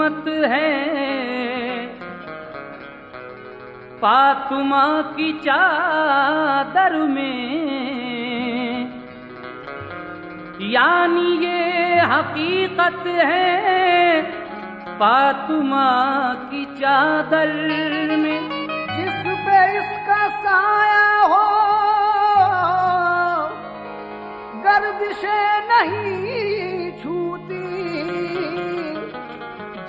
किस्मत है फातिमा की चादर में, यानी ये हकीकत है फातिमा की चादर में। जिस पे इसका साया हो गर्दिशें नहीं छूती,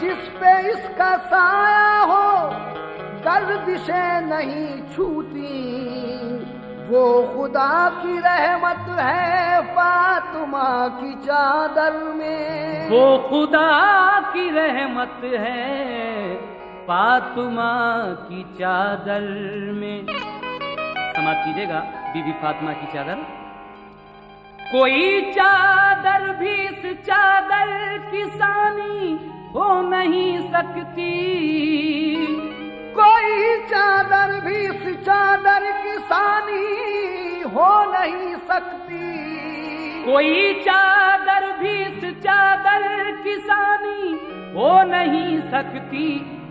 जिस पे इसका साया हो गर्दिशें नहीं छूती, वो खुदा की रहमत है फातिमा की चादर में। वो खुदा की रहमत है फातिमा की चादर में। समाप्त कीजिएगा बीबी फातिमा की चादर। कोई चादर भी इस चादर की सानी हो नहीं सकती, कोई चादर भी इस चादर की सानी हो नहीं सकती, कोई चादर भी इस चादर की सानी हो नहीं सकती।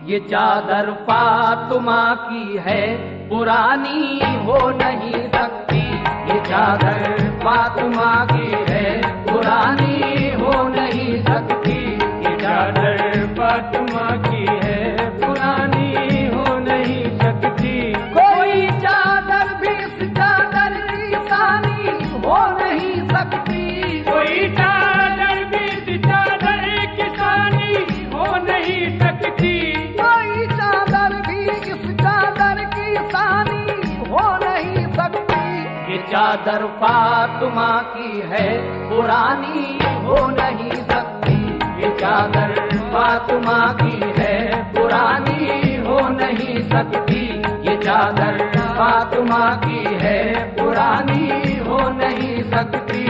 ये चादर फातिमा की है पुरानी हो नहीं सकती, ये चादर फातिमा की है पुरानी हो नहीं सकती, ये चादर फातिमा की है पुरानी हो नहीं सकती। कोई चादर भी इस चादर की सानी हो नहीं सकती, कोई चादर भी इस चादर की सानी हो नहीं सकती, कोई चादर भी इस चादर की सानी हो नहीं सकती। ये चादर फातिमा की है पुरानी हो नहीं सकती, ये चादर फातिमा की है पुरानी हो नहीं सकती, ये चादर फातिमा की है पुरानी हो नहीं सकती।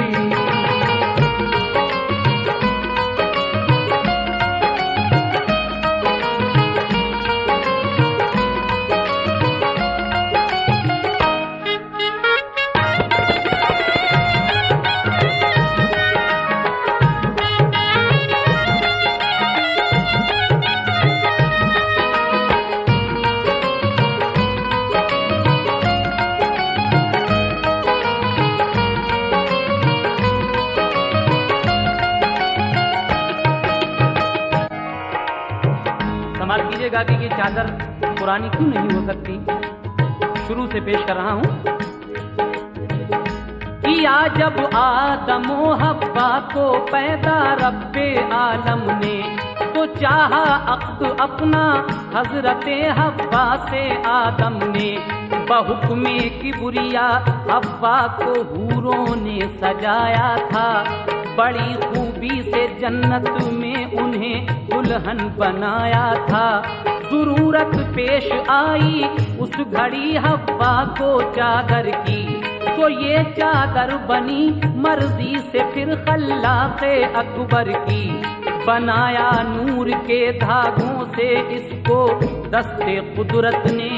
समाप्त कीजिएगा कि ये चादर पुरानी क्यों नहीं हो सकती। शुरू से पेश कर रहा हूं। किया जब आदमो हव्वा को पैदा रब्बे आलम ने, तो चाहा अक्द अपना हजरते हव्वा से आदम ने। बहुक्मे किबरिया हव्वा को हूरों ने सजाया था, बड़ी खूबी से जन्नत में उन्हें दुल्हन बनाया था। जरूरत पेश आई उस घड़ी हव्वा को चादर की, तो ये चादर बनी मर्जी से फिर खल्लाक़े अकबर की। बनाया नूर के धागों से इसको दस्ते कुदरत ने,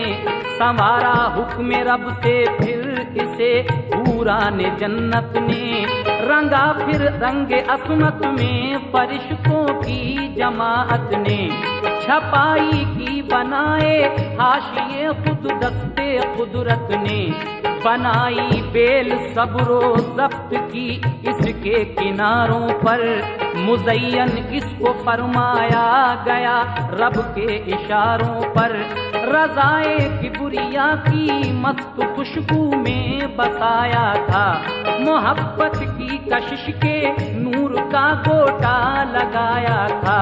संवारा हुक्म रब से फिर इसे हूरान जन्नत ने। रंगा फिर रंगे असमत में फरिश्तों की जमाअत ने, छपाई की बनाए हाशिए खुद दस्ते कुदरत ने। बनाई बेल सब्रो जब्त की इसके किनारों पर, मुज़य्यन इसको फरमाया गया रब के इशारों पर। रज़ाए किबरिया की मस्त खुशबू में बसाया था, मोहब्बत की कशिश के नूर का गोटा लगाया था।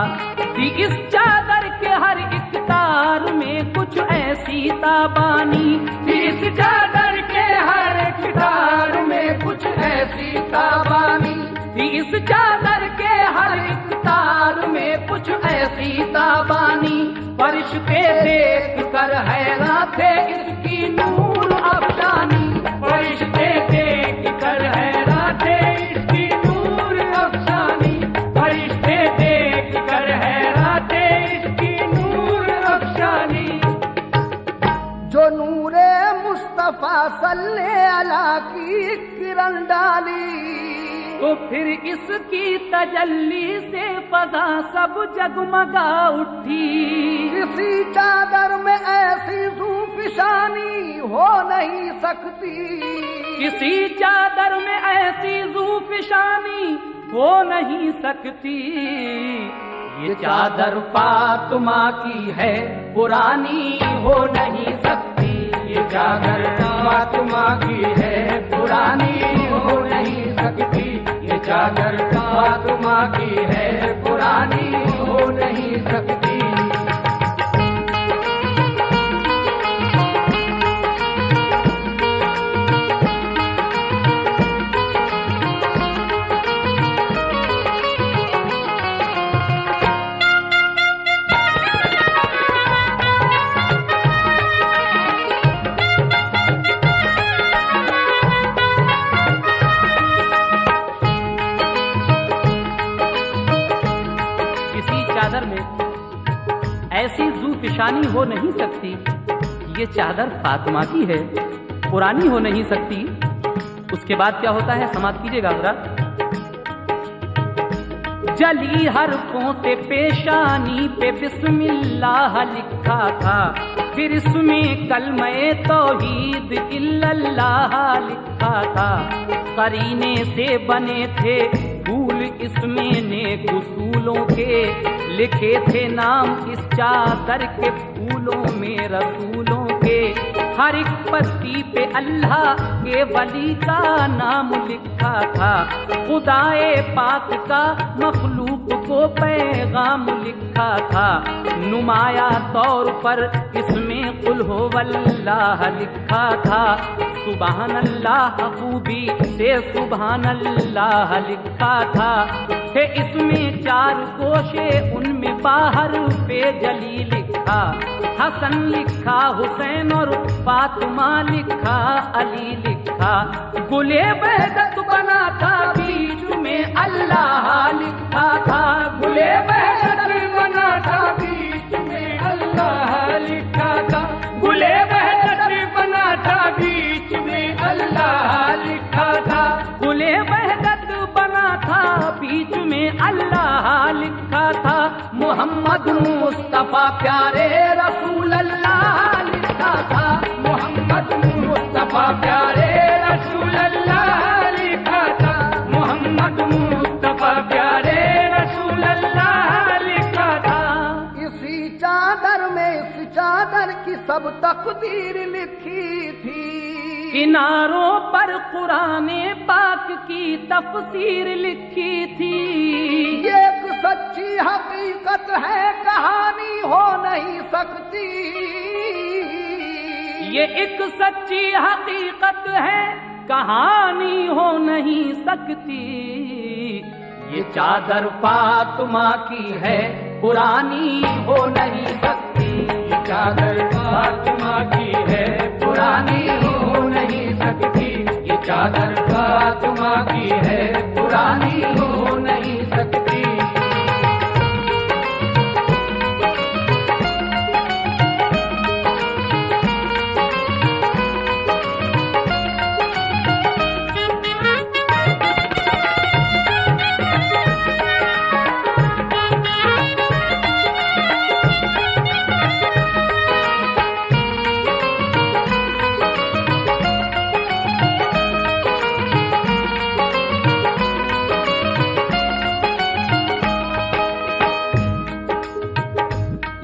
थी इस चादर के हर एक तार में कुछ ऐसी ताबानी, थी इस चादर के हर एक तार में कुछ ऐसी ताबानी, थी इस चादर के हर एक तार में कुछ ऐसी ताबानी। फरिश्ते देख कर हैरान थे इसकी नूर अफशानी, फरिश्ते देख कर हैरान थे इसकी नूर अफशानी, फरिश्ते देख कर हैरान थे इसकी नूर अफशानी। जो नूरे मुस्तफा सल्ले अला की किरण डाली, तो फिर इसकी तजल्ली से फजा सब जगमगा उठी। किसी चादर में ऐसी ज़ूफ़िशानी हो नहीं सकती, किसी चादर में ऐसी ज़ूफ़िशानी हो नहीं सकती। ये चादर फातिमा की है, पुरानी हो नहीं सकती। ये चादर फातिमा की है, पुरानी हो नहीं सकती। ये चादर फातिमा की है, पुरानी हो नहीं सकती। चादर में ऐसी ज़ूफ़िशानी हो नहीं सकती। ये चादर फातिमा की है, पुरानी हो नहीं सकती। उसके बाद क्या होता है, समाप्त कीजिएगा जरा। जली हरफों से पेशानी पे बिस्मिल्लाह लिखा था, फिर इसमें कलमे तौहीद इल्लल्लाह लिखा था। करीने से बने थे फूल इसमें नेक उसूलों के, लिखे थे नाम इस चादर के फूलों में रसूलों के। हर एक पत्ती पे अल्लाह के वली का नाम लिखा था। खुदाए पाक का मखलूक को पैगाम लिखा था। नुमाया तौर पर इसमें कुल हो वल्लाह लिखा था। सुभान अल्लाह खूबी से सुभान अल्लाह लिखा था। थे इसमें 4 गोशे, उनमें बाहर पे जली लिखा। हसन लिखा, हुसैन और फातिमा लिखा, अली लिखा। गुले बहदत बना था, बीच में अल्लाह लिखा था। गुले बहदत बना था, बीच में अल्लाह लिखा था। गुले बहदत बना था, बीच में अल्लाह लिखा था। गुले बहदत बना था, बीच में अल्लाह लिखा था। मोहम्मद मुस्तफा प्यारे रसूल अल्लाह लिखा था। मोहम्मद मुस्तफा प्यारे रसूल अल्लाह लिखा था। मोहम्मद मुस्तफा प्यारे रसूल अल्लाह लिखा था। इसी चादर में, इस चादर की सब तकदीर लिखी थी। किनारों पर कुराने पाक की तफसीर लिखी थी। ये एक सच्ची हकीकत है, कहानी हो नहीं सकती। ये एक सच्ची हकीकत है, कहानी हो नहीं सकती। ये चादर फातिमा की है, पुरानी हो नहीं सकती। ये चादर फातिमा की है, पुरानी हो नहीं सकती। ये चादर फातिमा की है, पुरानी हो नहीं सकती।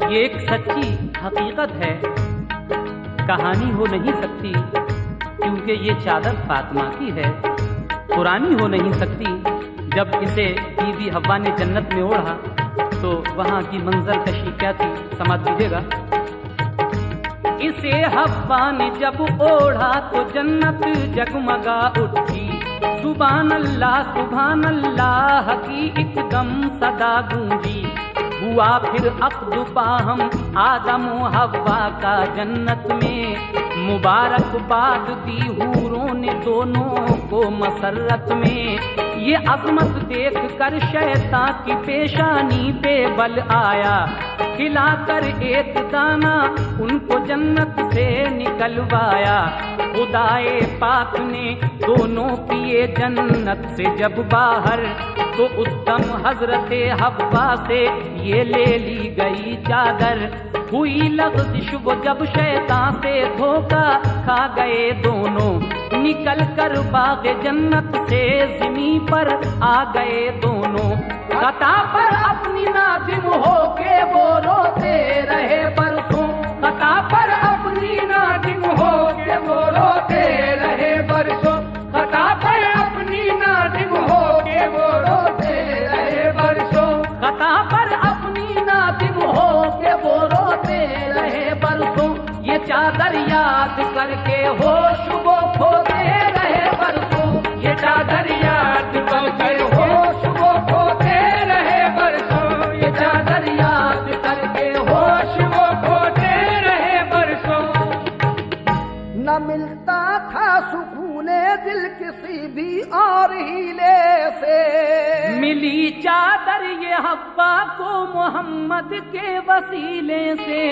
ये एक सच्ची हकीकत है, कहानी हो नहीं सकती। क्योंकि ये चादर फातिमा की है, पुरानी हो नहीं सकती। जब इसे बीबी हव्वा ने जन्नत में ओढ़ा तो वहाँ की मंजर कशी क्या थी, समाप्त कीजिएगा। इसे हव्वा ने जब ओढ़ा तो जन्नत जगमगा उठी। सुभान अल्लाह की एकदम सदा गूंजी। हुआ फिर अक़्द बाहम आदम व हव्वा का जन्नत में। मुबारकबाद दी हूरों ने दोनों को मसरत में। ये अज़मत देख कर शैतान की पेशानी पे बल आया। खिलाकर एक दाना उनको जन्नत से निकलवाया। खुदाए पाक ने दोनों किए जन्नत से जब बाहर, तो उस दम हजरते हव्वा से ये ले ली गई चादर। हुई लग़ज़िश वो जब शैतान से धोखा खा गए दोनों, निकल कर बाग़ जन्नत से ज़मीं पर आ गए दोनों। खता पर अपनी नादिम होके वो रोते रहे बरसों, खता पर अपनी नादिम होके वो रोते रहे बरसों, खता पर अपनी नादिम होके वो रोते रहे बरसों, खता पर अपनी नादिम होके वो रोते रहे बरसों। ये चादर याद करके होश वो खोते रहे बरसों, ये चादर याद करके होश वो खोते रहे बरसों, ये चादर याद करके होश वो खोते रहे बरसों। न मिलता था सुकूने दिल किसी भी और हीले से, मिली चादर ये हव्वा को मोहम्मद के वसीले से।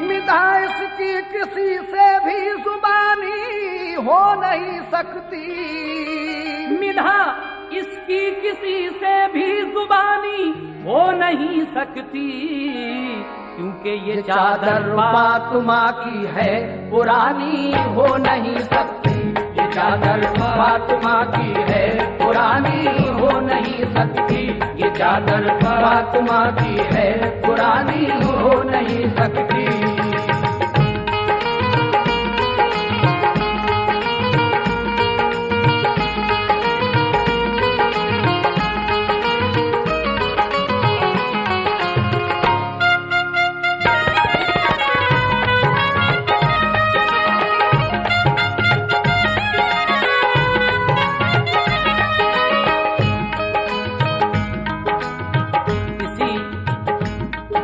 मिदाइस की किसी से भी जुबानी हो नहीं सकती, मिधा इसकी किसी से भी जुबानी हो नहीं सकती, क्योंकि ये चादर फातिमा की है पुरानी हो नहीं सकती, ये चादर फातिमा की है पुरानी हो नहीं सकती, ये चादर फातिमा की है पुरानी हो नहीं सकती।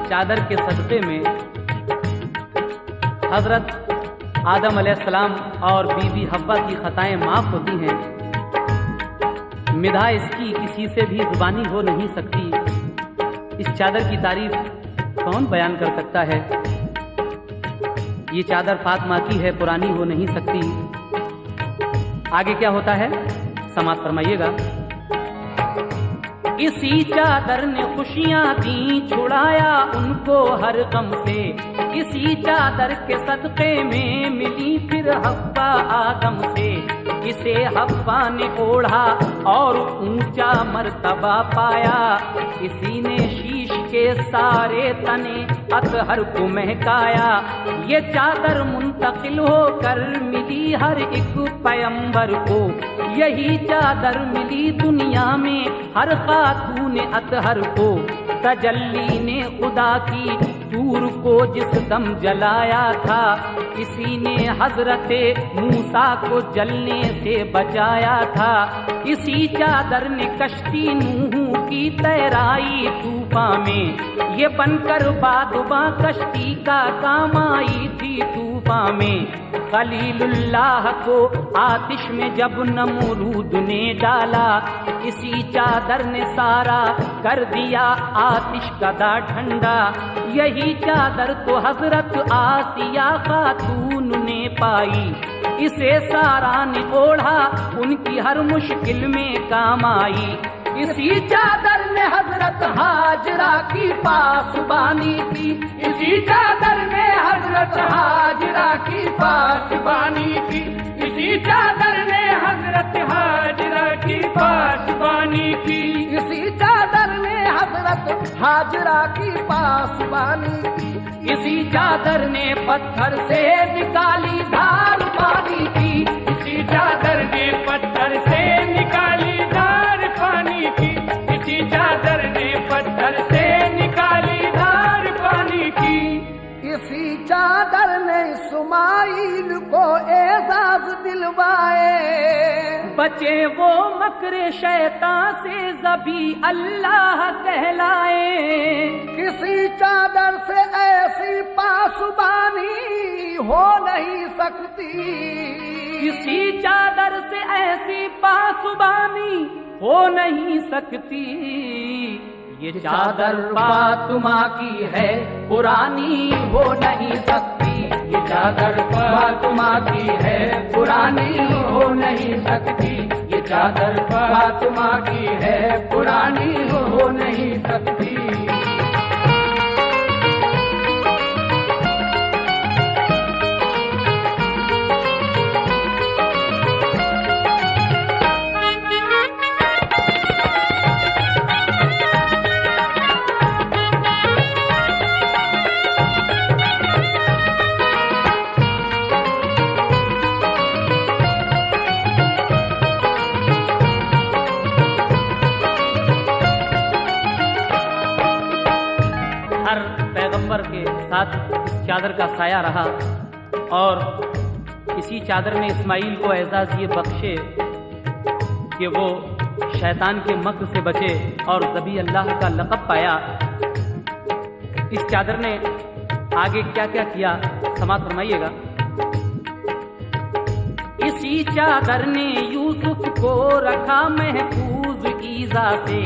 चादर के सदक़े में हजरत आदम अलैहिस्सलाम और बीबी हव्वा की खताएं माफ होती हैं। मिधा इसकी किसी से भी जुबानी हो नहीं सकती। इस चादर की तारीफ कौन बयान कर सकता है। ये चादर फातिमा की है, पुरानी हो नहीं सकती। आगे क्या होता है समाज फरमाइएगा। इसी चादर ने खुशियां दी, छुड़ाया उनको हर गम से। इसी चादर के सदक़े में मिली फिर हव्वा आदम से। इसे हव्वा ने ओढ़ा और ऊंचा मर्तबा पाया। इसी ने शीश के सारे तने अतहर को महकाया। ये चादर मुंतकिल होकर मिली हर एक पैगंबर को। यही चादर मिली दुनिया में हर खातून अतहर को। तजल्ली ने खुदा की तूर को जिस दम जलाया था, इसी ने हजरते मूसा को जलने से बचाया था। इसी चादर ने कश्ती नूह की तैराई तूफान में। ये बनकर बादुबा कश्ती का काम आई थी तूफान में। खलीलुल्लाह को आतिश में जब नमरूद ने डाला, इसी चादर ने सारा कर दिया आतिश का दा ठंडा। यही चादर तो हजरत आसिया खातून ने पाई। इसे सारा ने ओढ़ा, उनकी हर मुश्किल में काम आई। इसी चादर ने हजरत हाजरा की पासबानी की। इसी चादर ने हजरत हाजरा की पासबानी की। इसी चादर ने हजरत हाजरा की पासबानी की। इसी चादर ने हजरत हाजरा की पासबानी की। इसी चादर ने पत्थर से निकाली धार पानी की। इसी चादर ने पत्थर से निकाली धार पानी की। इसी चादर ने पत्थर से निकाली धार पानी की। इसी चादर ने इस्माइल को एजाज दिलवाए। बचे वो मकरे शैतान से ज़बी अल्लाह कहलाए। किसी चादर से ऐसी पासबानी हो नहीं सकती। किसी चादर से ऐसी पासबानी हो नहीं सकती। ये चादर फातिमा की है, पुरानी हो नहीं सकती। ये चादर फातिमा की है, पुरानी हो नहीं सकती। ये चादर फातिमा की है, पुरानी हो नहीं सकती। हर पैगंबर के साथ इस चादर का साया रहा और इसी चादर में इस्माइल को एजाज ये बख्शे कि वो शैतान के मक्र से बचे और ज़बी अल्लाह का लक़ब पाया। इस चादर ने आगे क्या क्या किया समाअत फरमाइएगा। इसी चादर ने यूसुफ को रखा महफूज ईज़ा से,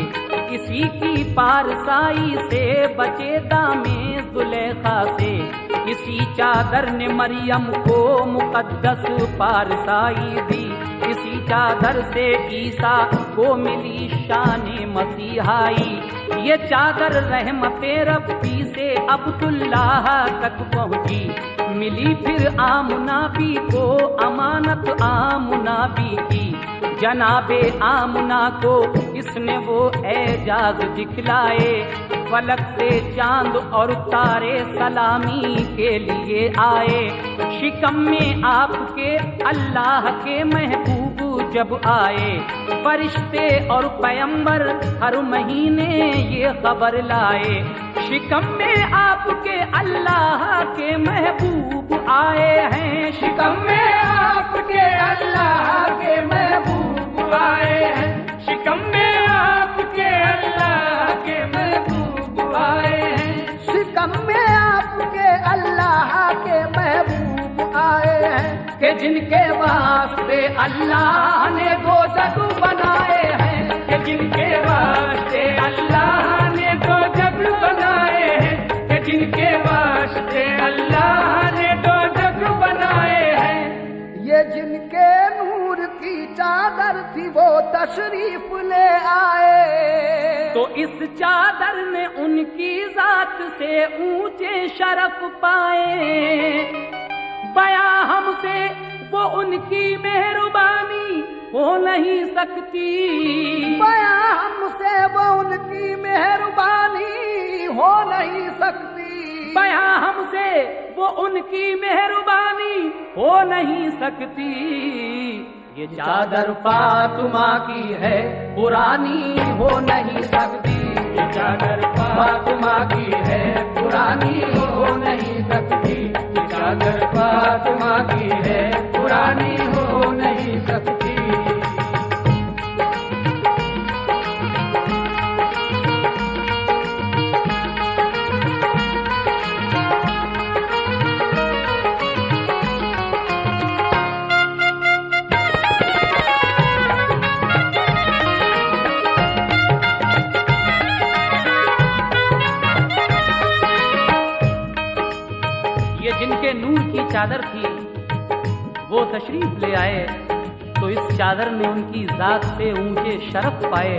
इसी की पारसाई से बचे दामे जुलेखा से। इसी चादर ने मरियम को मुकद्दस पारसाई दी, इसी चादर से ईसा को मिली शान मसीहाई। ये चादर रहमते रब्बी से अब्दुल्लाह तक पहुंची, मिली फिर आमुना भी को अमानत आमुना भी की। जनाबे आमुना को इसने वो एजाज दिखलाए, फलक से चांद और तारे सलामी के लिए आए। शिकम में आपके अल्लाह के महबूब जब आए, फरिश्ते और पैगंबर हर महीने ये खबर लाए। शिकम में आपके अल्लाह के महबूब आए हैं, शिकम में आपके अल्लाह के महबूब आए हैं। शिकम में आपके अल्लाह के महबूब आए हैं। शिकम में आपके अल्लाह के महबूब आए हैं, कि जिनके वास्ते अल्लाह ने दो जग बनाए हैं। कि जिनके वास्ते अल्लाह ने दो जग बनाए हैं। कि जिनके वास्ते अल्लाह ने दो जग बनाए हैं। ये जिनके नूर की चादर थी वो तशरीफ ले आए। तो इस चादर ने उनकी जात से ऊंचे शरफ पाए। बया हमसे वो उनकी मेहरबानी हो नहीं सकती, बया हमसे वो उनकी मेहरबानी हो नहीं सकती। बया हमसे वो उनकी मेहरबानी हो नहीं सकती। ये चादर फातिमा की है, पुरानी हो नहीं सकती। ये चादर फातिमा की है, पुरानी हो नहीं सकती। ये चादर फातिमा की है, पुरानी हो नहीं सकती। जिनके नूर की चादर थी वो तशरीफ ले आए, तो इस चादर ने उनकी जात से ऊंचे शरफ पाए।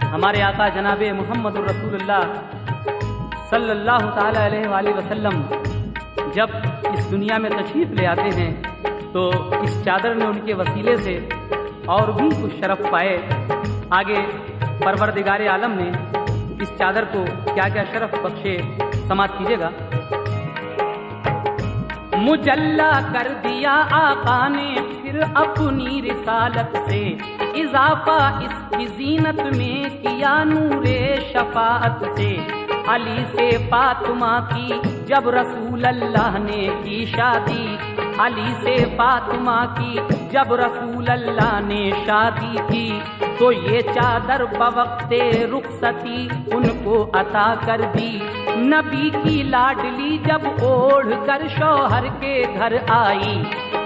हमारे आका जनाबे मोहम्मद रसूलुल्लाह सल्लल्लाहु ताला अलैहि वसल्लम जब इस दुनिया में तशरीफ ले आते हैं तो इस चादर ने उनके वसीले से और भी कुछ शरफ पाए। आगे परवरदिगार आलम ने इस चादर को क्या क्या शरफ बख्शे समाअत कीजिएगा। मुजल्ला कर दिया आका ने फिर अपनी रिसालत से, इजाफा इसकी जीनत में किया नूरे शफाअत से। अली से फातिमा की जब रसूल अल्लाह ने की शादी, अली से फातिमा की जब रसूल अल्लाह ने शादी की, तो ये चादर बवक्ते रुखसती उनको अता कर दी। नबी की लाडली जब ओढ़ कर शौहर के घर आई,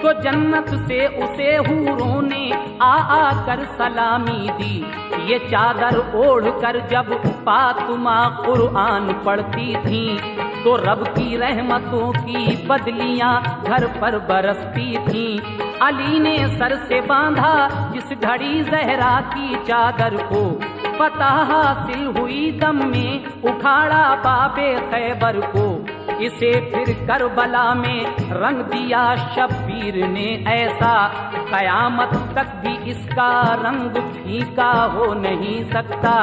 तो जन्नत से उसे हूरों ने आ कर सलामी दी। ये चादर ओढ़ कर जब फातिमा कुरान पढ़ती थी तो रब की रहमतों की बदलियां घर पर बरसती थी। अली ने सर से बांधा जिस घड़ी जहरा की चादर को, फतह हासिल हुई दम में उखाड़ा बाबे खैबर को। इसे फिर करबला में रंग दिया शब्बीर ने ऐसा, कयामत तक भी इसका रंग फीका हो नहीं सकता।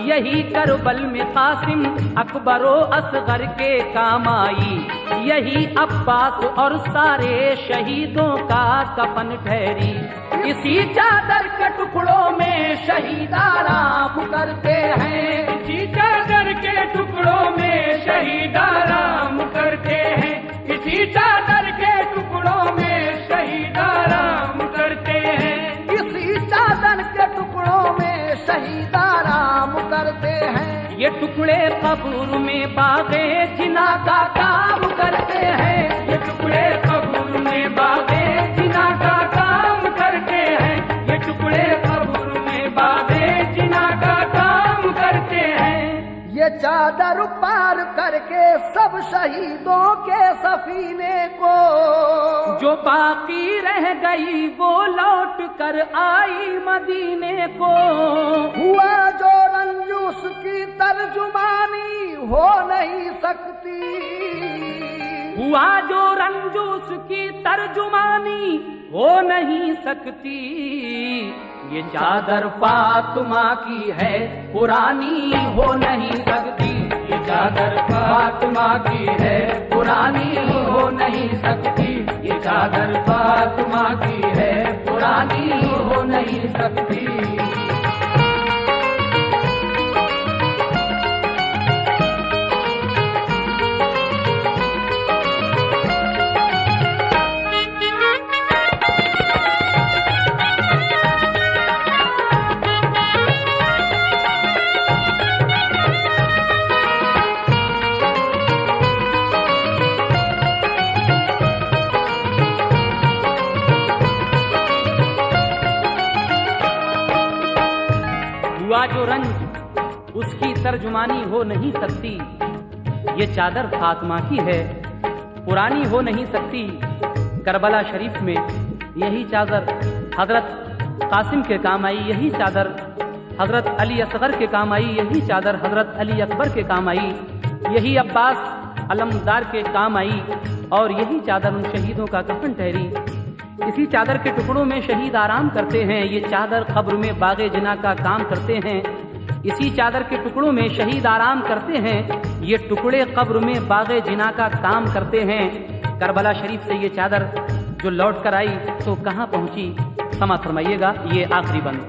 यही करबल में कासिम अकबरो असगर के काम आई, यही अब्बास और सारे शहीदों का कफन ठहरी। इसी चादर के टुकड़ों में शहीद आराम करते हैं, इसी चादर के टुकड़ों में शहीद आराम करते हैं, इसी चादर के टुकड़ों में शहीद आराम करते हैं, इसी चादर के टुकड़ों में शहीद आराम करते हैं। ये टुकड़े कब्र में बागे जिना का काम करते हैं, ये टुकड़े कब्र में बागे जिना का काम करते हैं, ये टुकड़े कब्र में बागे जिना का काम करते हैं। ये चादर पार करके सब शहीदों के सफीने को, जो बाकी रह गई वो लौट कर आई मदीने को। हुआ जो रंजूस की तर्जुमानी हो नहीं सकती, हुआ जो रंजूस की तर्जुमानी हो नहीं सकती। ये चादर फातिमा की है पुरानी हो नहीं सकती, ये चादर फातिमा की है पुरानी हो नहीं सकती, ये चादर फातिमा की है पुरानी हो नहीं सकती। हुआ जो रंज उसकी तर्जुमानी हो नहीं सकती। ये चादर फातिमा की है पुरानी हो नहीं सकती। करबला शरीफ में यही चादर हजरत कासिम के काम आई, यही चादर हजरत अली असगर के काम आई, यही चादर हजरत अली अकबर के काम आई, यही अब्बास अलमदार के काम आई और यही चादर उन शहीदों का कफन ठहरी। इसी चादर के टुकड़ों में शहीद आराम करते हैं, ये चादर कब्र में बागे जिना का काम करते हैं। इसी चादर के टुकड़ों में शहीद आराम करते हैं, ये टुकड़े कब्र में बागे जिना का काम करते हैं। करबला शरीफ से ये चादर जो लौट कर आई तो कहाँ पहुंची, समा फरमाइएगा ये आखिरी बंद।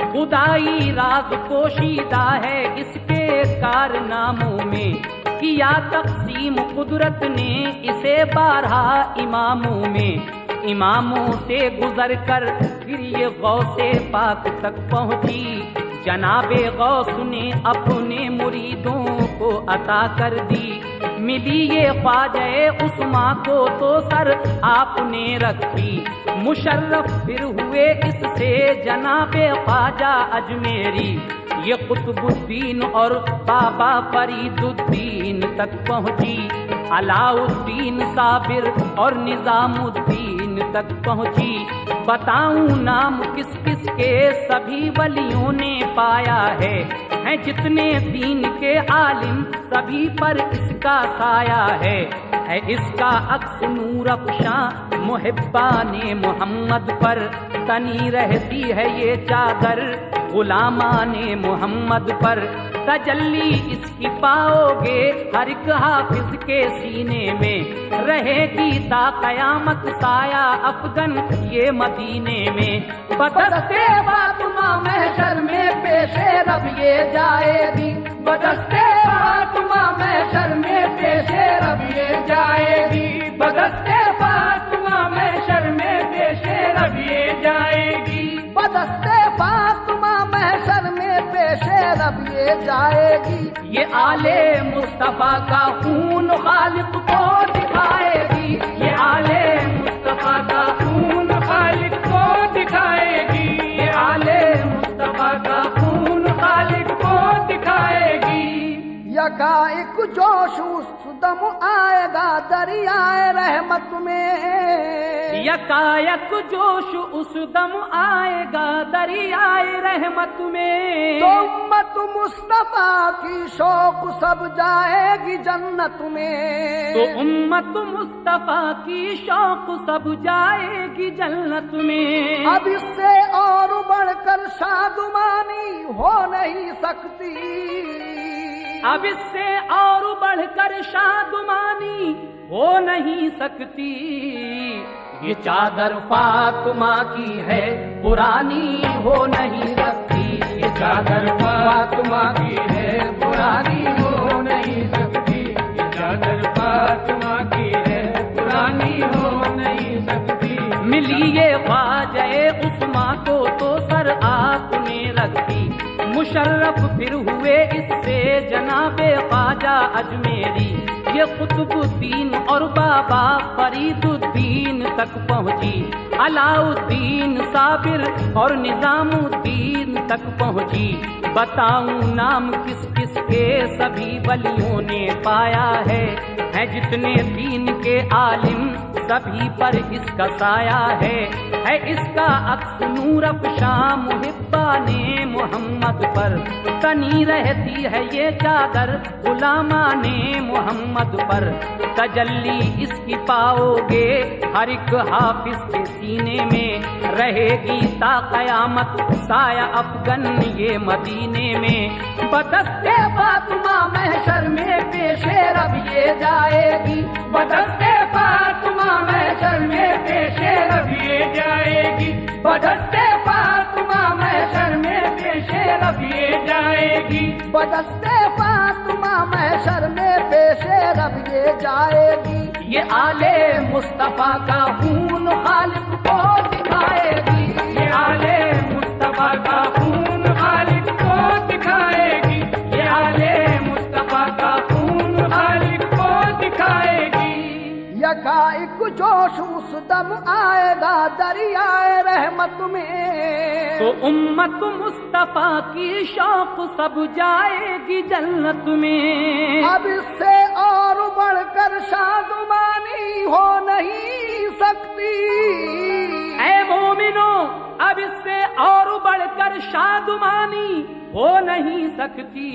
खुदाई राज पोशीदा है इसके कारनामों में, किया तक़सीम कुदरत ने इसे 12 इमामों में। इमामों से गुजर कर फिर ये गौसे पाक तक पहुंची, जनाबे गौस ने अपने मुरीदों को अता कर दी। मिली ये ख्वाजा उस्मा को तो सर आपने रखी, मुशर्रफ फिर हुए इससे जनाबे ख्वाजा अजमेरी। ये कुतुबुद्दीन और बाबा फरीदुद्दीन तक पहुंची, अलाउद्दीन साबिर और निजामुद्दीन तक पहुंची। बताऊं नाम किस किस के सभी वलियों ने पाया है, हैं जितने दीन के आलिम सभी पर इसका साया है इसका अक्स नूर अफ़शां मुहिब्बाने मोहम्मद पर। तनी रहती है ये चादर गुलामाने मोहम्मद पर, तजल्ली इसकी पाओगे हर एक हाफिज के सीने में। रहेगी ता कयामत साया अफगन ये मदीने में। बदस्ते फातिमा महशर में पेशे रब ये जाएगी, बदस्ते फातिमा महशर में पेशे रब ये जाएगी, बदस्ते फातिमा महशर में पेशे रब ये जाएगी, बदस्ते फातिमा महशर में पेशे रब ये जाएगी। ये आले मुस्तफा का खून खालिक को दिखाएगी, ये आले मुस्तफा का खून खालिक को दिखाएगी, ये यकाएक जोश उस दम आएगा दरियाए रहमत में। यकायक जोश उस दम आएगा दरियाए रहमत में। तो उम्मत मुस्तफा की शौक सब जाएगी जन्नत में। तो उम्मत मुस्तफा की शौक सब जाएगी जन्नत में। अब इससे और बढ़कर शादुमानी हो नहीं सकती। अब इससे और बढ़कर शादुमानी हो नहीं सकती। ये चादर फातिमा की है पुरानी हो नहीं सकती। ये चादर फातिमा की है पुरानी हो नहीं सकती। ये चादर फातिमा की है पुरानी हो नहीं सकती। मिली ये ख्वाजा उस्मा को तो सर आपने रखी। मुशर्रफ फिर हुए इससे जनाबे ख्वाजा अजमेरी। ये कुतुबुद्दीन और बाबा फरीदुद्दीन तक पहुंची। अलाउद्दीन साबिर और निजामुद्दीन तक पहुंची। बताऊं नाम किस किस के सभी वलियों ने पाया है जितने दीन के आलिम सभी पर इसका साया है इसका अक्स नूर अफ़शा मुहिब्बाने मोहम्मद पर। तनी रहती है ये चादर गुलामाने मोहम्मद पर। तजल्ली इसकी पाओगे हर एक हाफिज के सीने में। रहेगी ता कयामत साया अफगन ये मदीने में। बदस्ते फातिमा महशर में पेशे रब ये जाएगी। बदस्ते फातिमा महशर में पेशे रब ये जाएगी। बदस्ते फातिमा महशर में पेशे रब ये जाएगी। बदस्ते फातिमा महशर में पेशे रब ये जाएगी। ये आले मुस्तफा का खून खालिक को दिखाएगी। ये आले मुस्तफा का खून खालिक को दिखाएगी। ये आले मुस्तफा का खून खालिक को दिखाएगी। यकाएक जोश उस दम आएगा दरियाए रहमत में। तो उम्मत मुस्तफा की शौक सब जाएगी जन्नत में। अब इससे और बढ़कर शादुमानी हो नहीं सकती। ऐ मोमिनो अब इससे और बढ़कर शादुमानी हो नहीं सकती।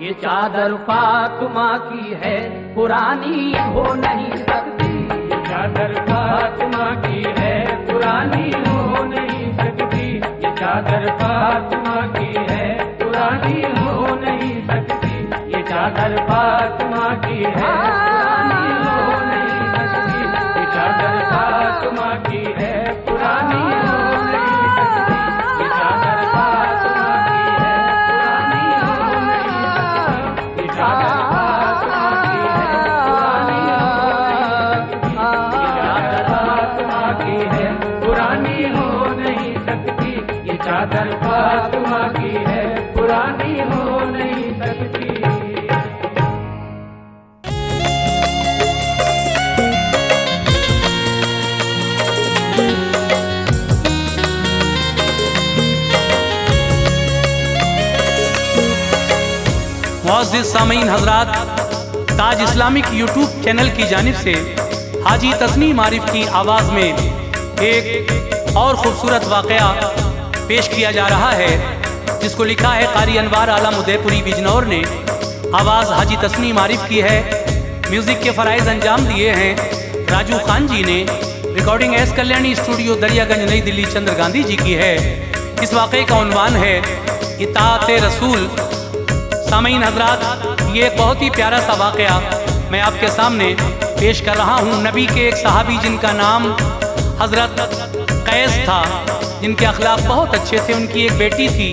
ये चादर फातिमा की है पुरानी हो नहीं सकती। ये चादर फातिमा की है पुरानी हो नहीं सकती। ये चादर फातिमा की है पुरानी हो नहीं सकती। ये चादर फातिमा की है पुरानी हो नहीं सकती। ये चादर फातिमा की है पुरानी हो नहीं सकती। ये चादर फातिमा की है पुरानी हो नहीं सकती। ये चादर फातिमा की है पुरानी हो नहीं सकती। ये चादर फातिमा की है पुरानी हो नहीं सकती। मुअज़्ज़िज़ सामीन हज़रात, ताज इस्लामिक यूट्यूब चैनल की जानिब से हाजी तस्नीम आरिफ की आवाज़ में एक और ख़ूबसूरत वाक़या पेश किया जा रहा है, जिसको लिखा है क़ारी अनवार आलम उदयपुरी बिजनौर ने। आवाज़ हाजी तस्नीम आरिफ की है। म्यूज़िक के फ़राइज़ अंजाम दिए हैं राजू खान जी ने। Recording S Kalyani studio Daryaganj नई दिल्ली चंद्र गांधी जी की है। इस वाक़े का उन्वान है इताअत रसूल। सामीन हज़रात, ये एक बहुत ही प्यारा सा वाक़या मैं आपके सामने पेश कर रहा हूँ। नबी के एक सहाबी जिनका नाम हज़रत कैस था, जिनके अखलाक बहुत अच्छे थे। उनकी एक बेटी थी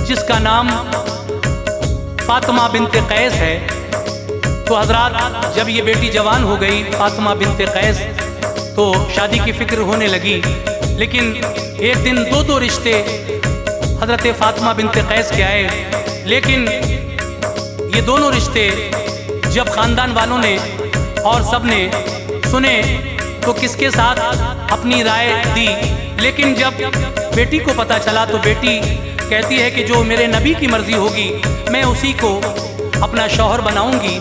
जिसका नाम फातिमा बिनते कैस है। तो हज़रात, जब ये बेटी जवान हो गई फातिमा बिनते कैस, तो शादी की फ़िक्र होने लगी। लेकिन एक दिन दो रिश्ते हज़रत फातिमा बिनते कैस के आए। लेकिन ये दोनों रिश्ते जब ख़ानदान वालों ने और सब ने सुने तो किसके साथ अपनी राय दी। लेकिन जब बेटी को पता चला तो बेटी कहती है कि जो मेरे नबी की मर्ज़ी होगी मैं उसी को अपना शौहर बनाऊंगी।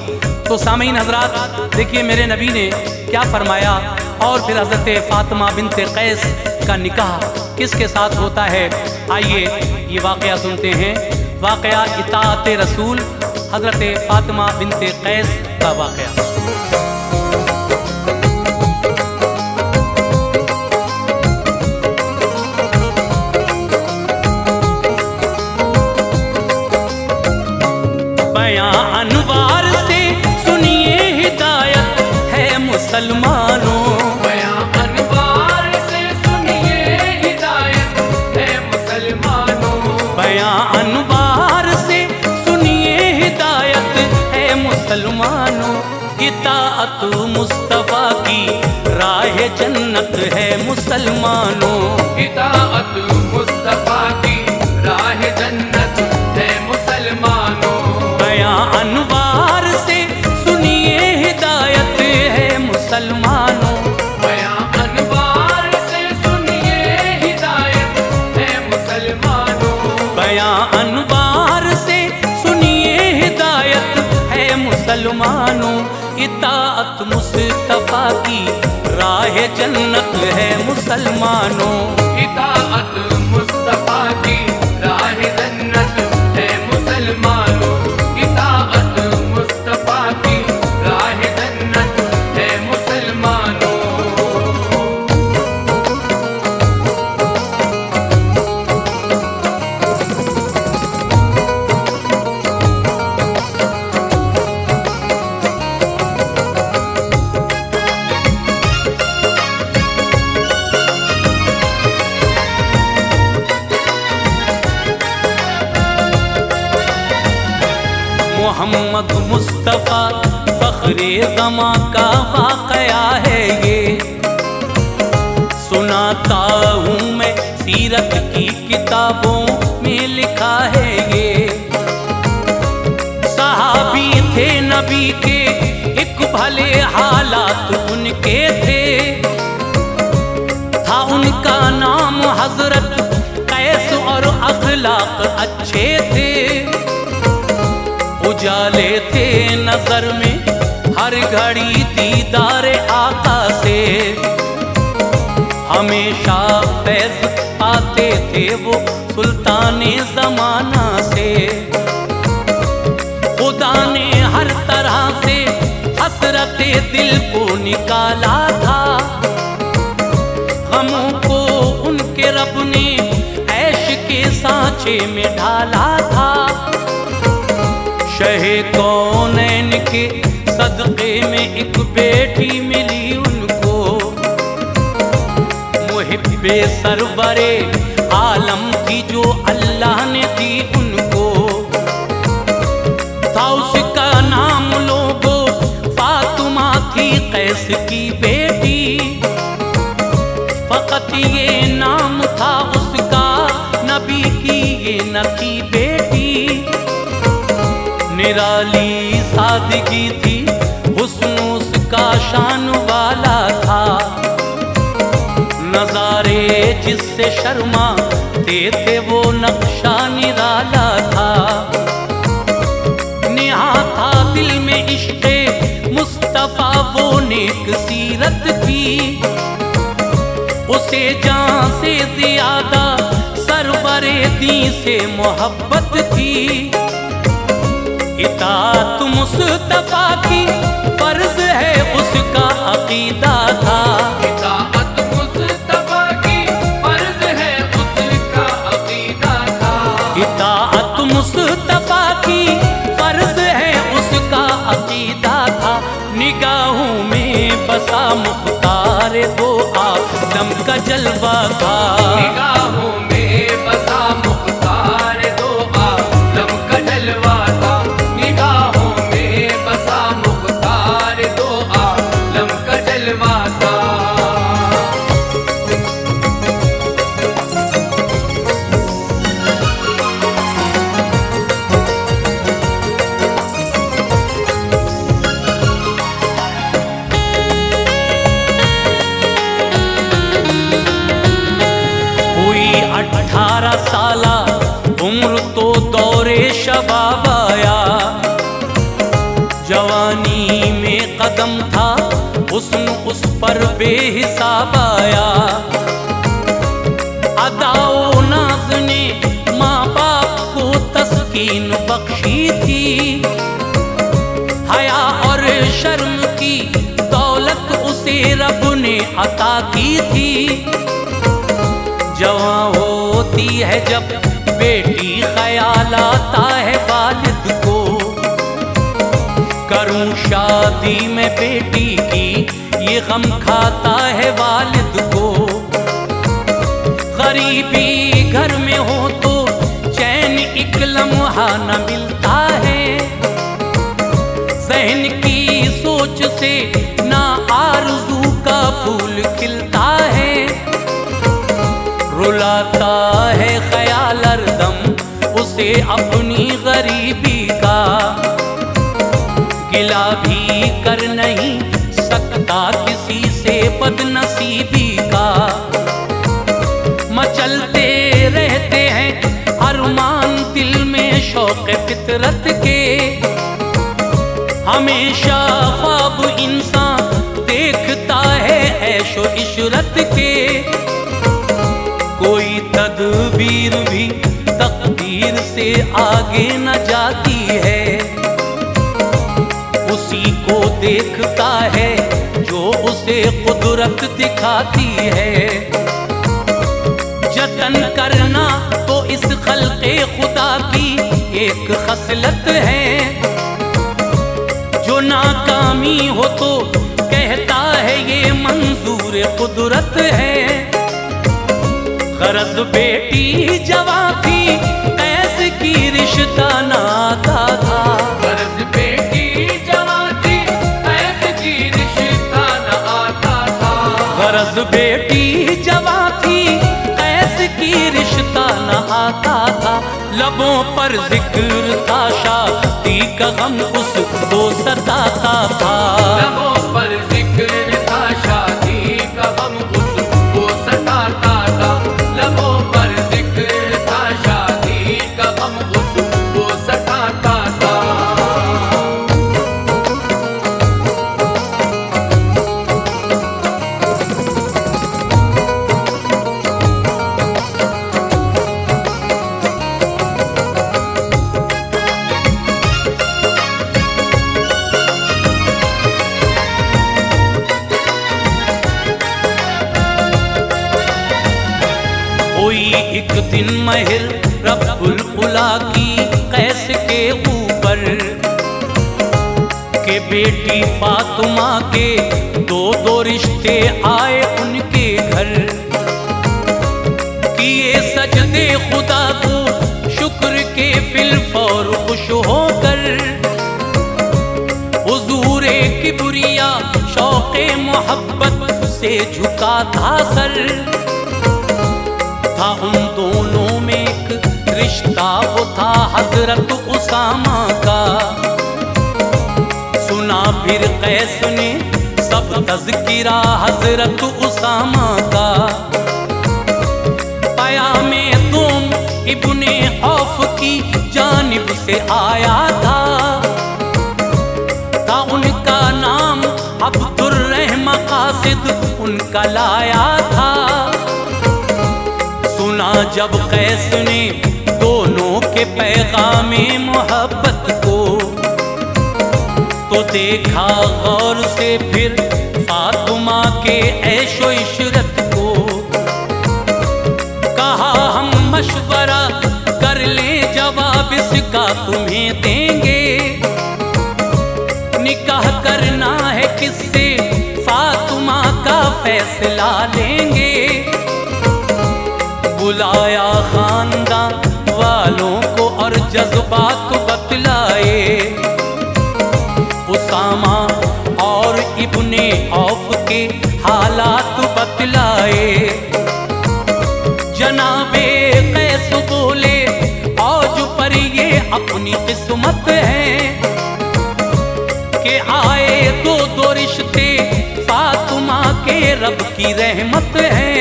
तो सामीन हजरात देखिए मेरे नबी ने क्या फरमाया। और फिर हज़रत फ़ातिमा बिनते कैस का निकाह किसके साथ होता है, आइए ये वाक़या सुनते हैं। वाक़या इताअत रसूल, हज़रत फ़ातिमा बिनते कैस का वाक़या। अनवार से सुनिए हिदायत है मुसलमानों, बयां अनवार से सुनिए हिदायत है मुसलमानों, बयां अनवार से सुनिए हिदायत है मुसलमानों। इताअत मुस्तफ़ा की राह जन्नत है मुसलमानों, इताअत मुस्तफ़ा की राह जन्नत है मुसलमानों, बयां अनवार से सुनिए हिदायत है मुसलमानों, बयां अनवार से सुनिए हिदायत है मुसलमानों, बयां अनवार से सुनिए हिदायत है मुसलमानों। इताअत मुस्तफ़ा की राह जन्नत है मुसलमानों, इताअत मुस्तफ़ा की राह जन्नत है मुसलमानों, इताअत मुस्तफ़ा की राह जन्नत है मुसलमानों। मोहम्मद मुस्तफ़ा फ़ख्रे ज़मां का वाक़या है ये, सुनाता हूँ मैं सीरत की किताबों में लिखा है ये। सहाबी थे नबी के एक भले हालात उनके थे, था उनका नाम हज़रत कैस और अखलाक अच्छे थे। उजाले थे नजर में हर घड़ी दीदार आका से, हमेशा फैज़ पाते थे वो सुल्ताने ज़माना से। खुदा ने हर तरह से हसरते दिल को निकाला था, गमों को उनके रब ने ऐश के सांचे में ढाला था। शहे कौनैन के सदक़े में एक बेटी मिली उनको, मुहिब्बे सरवरे आलम थी जो अल्लाह ने दी उनको। था उसका नाम लोगो फातिमा थी कैस की बेटी, फ़कत ये नाम था उसका नबी की ये न थी बेटी। निराली सादगी थी हुस्न उसका शान वाला था, नज़ारे जिससे शर्माते थे वो नक्शा निराला था। नेहा था दिल में इश्क़े मुस्तफ़ा वो नेक सीरत थी, उसे जान से ज़्यादा सरवरे दी से मोहब्बत थी। इताअत मुस्तफ़ा की फर्ज है उसका अकीदा था, इताअत मुस्तफ़ा की फर्ज है उसका अकीदा था, इताअत मुस्तफ़ा की फर्ज है उसका अकीदा था। निगाहों में बसा मुख्तार दो आलम का जलवा था, निगाहों में बसा मुख्तार दो आलम का जलवा था, निगाहों में बसा मुख्तार दो आलम का जलवा था। हुई 18 साला उम्र तो दौरे शबाब आया, बेहिसाब आया। अदाओ नाज ने माँ बाप को तस्कीन बख्शी थी, हया और शर्म की दौलत उसे रब ने अता की थी। जवां होती है जब बेटी ख्याल आता है वालिद को, करूं शादी में बेटी की ये गम खाता है वालिद को। गरीबी घर में हो तो चैन एक लम्हा न मिलता है, ज़हन की सोच से ना आरज़ू का फूल खिलता है। रुलाता है ख्याल हरदम उसे अपनी गरीबी का, गिला भी कर नहीं सकता किसी से बदनसीबी का। मचलते रहते हैं अरमान दिल में शौक़ फितरत के, हमेशा ख्वाब इंसान देखता है ऐशो इशरत के। कोई तदबीर भी तकदीर से आगे न जाती है, उसी को देखता है जो उसे कुदरत दिखाती है। जतन करना तो इस खल्क़े खुदा की एक खसलत है, जो नाकामी हो तो कहता है ये मंजूर कुदरत है। गरज बेटी जवां थी कैस की रिश्ता नाता था, गरज बेटी जवां थी कैस की रिश्ता न आता था। गरज बेटी जवां थी कैस की रिश्ता न आता था। लबों पर जिक्र था शादी का गम उसको सताता था, लबों पर जिक्र था शादी का गम उसको सताता था। लबों पर जिक्र था शादी का गम उसको सताता था। एक दिन महिर रब्बुल उला की कैस के ऊपर के बेटी फातिमा के दो दो रिश्ते आए उनके घर। किए सजदे खुदा को शुक्र के फिल फौर खुश होकर, हुजूरे किबरिया शौक़े मोहब्बत से झुका था सर। था उन दोनों में एक रिश्ता वो था हजरत उसामा का। सुना फिर कैस ने सब तज़किरा हजरत उसामा का। पयामे तुम इब्ने औफ की जानिब से आया था उनका नाम अब्दुर्रहमान कासिद उनका लाया था। सुना जब कैस ने दोनों के पैगामे मोहब्बत को, तो देखा गौर से फिर फातिमा के ऐशो इशरत को। कहा हम मशवरा कर ले जवाब इसका तुम्हें देंगे। निकाह करना है किससे फातिमा का फैसला लेंगे। बुलाया खानदान वालों को और जज्बात बतलाए। उसामा और इब्ने औफ के हालात बतलाए। जनाबे कैस बोले औज पर ये अपनी किस्मत है कि आए दो दो रिश्ते फातिमा के रब की रहमत है।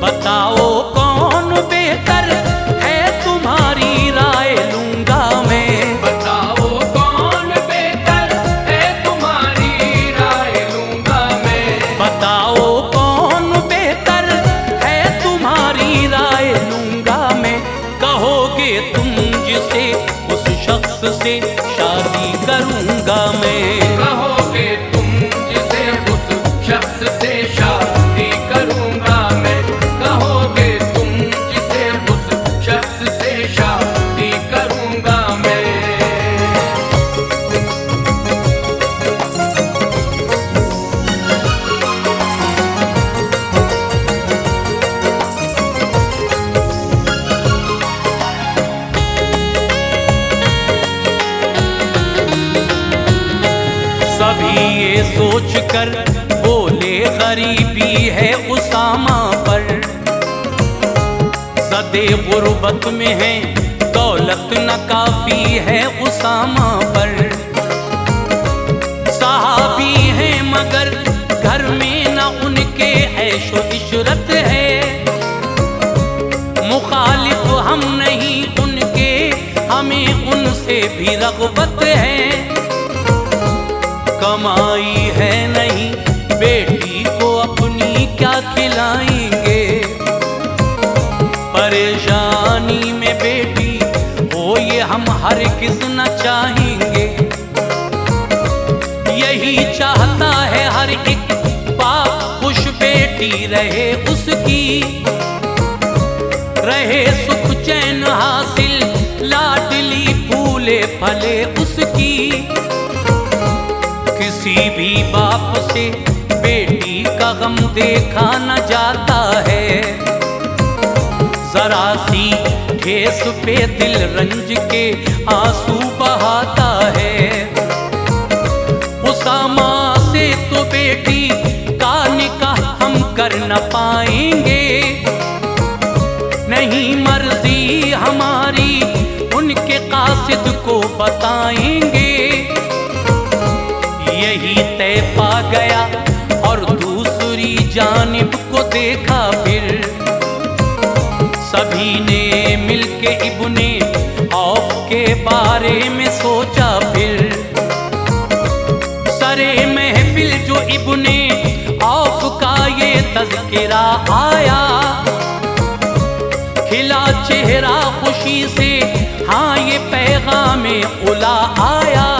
बताओ कौन बेहतर है तुम्हारी राय लूंगा मैं। बताओ कौन बेहतर है तुम्हारी राय लूंगा मैं। जिसे उस शख्स से शादी करूंगा मैं। कहोगे तुम जिसे उस शख्स से शादी करूंगा मैं, कहोगे तुम जिसे उस शख्स से शादी करूंगा मैं। सभी ये सोच कर बोले गरीबी है उसामा पर, सदे गुर्बत में है दौलत न काफी है उसामा पर। सहाबी है मगर घर में न उनके ऐशो इशरत है, मुखालिफ हम नहीं उनके, हमें उनसे भी रग़बत है। कमाई है नहीं बेटी को अपनी क्या खिलाएंगे, परेशानी में बेटी हो ये हम हर किस न चाहेंगे। यही चाहता है हर एक बाप खुश बेटी रहे उसकी, रहे सुख चैन हासिल लाडली फूले फले उसकी। किसी भी बाप से बेटी का गम देखा न जाता है, जरा सी ठेस पे दिल रंज के आंसू बहाता है। उसामा से तो बेटी का निकाह हम कर न पाएंगे, नहीं मर्जी हमारी उनके कासिद को बताएंगे। यही तय पा गया और दूसरी जानिब को देखा फिर, सभी ने मिलके इब्ने औफ के बारे में सोचा फिर। सरे महफिल जो इब्ने औफ का ये तज़किरा आया, खिला चेहरा खुशी से हाँ ये पैगामे उला आया।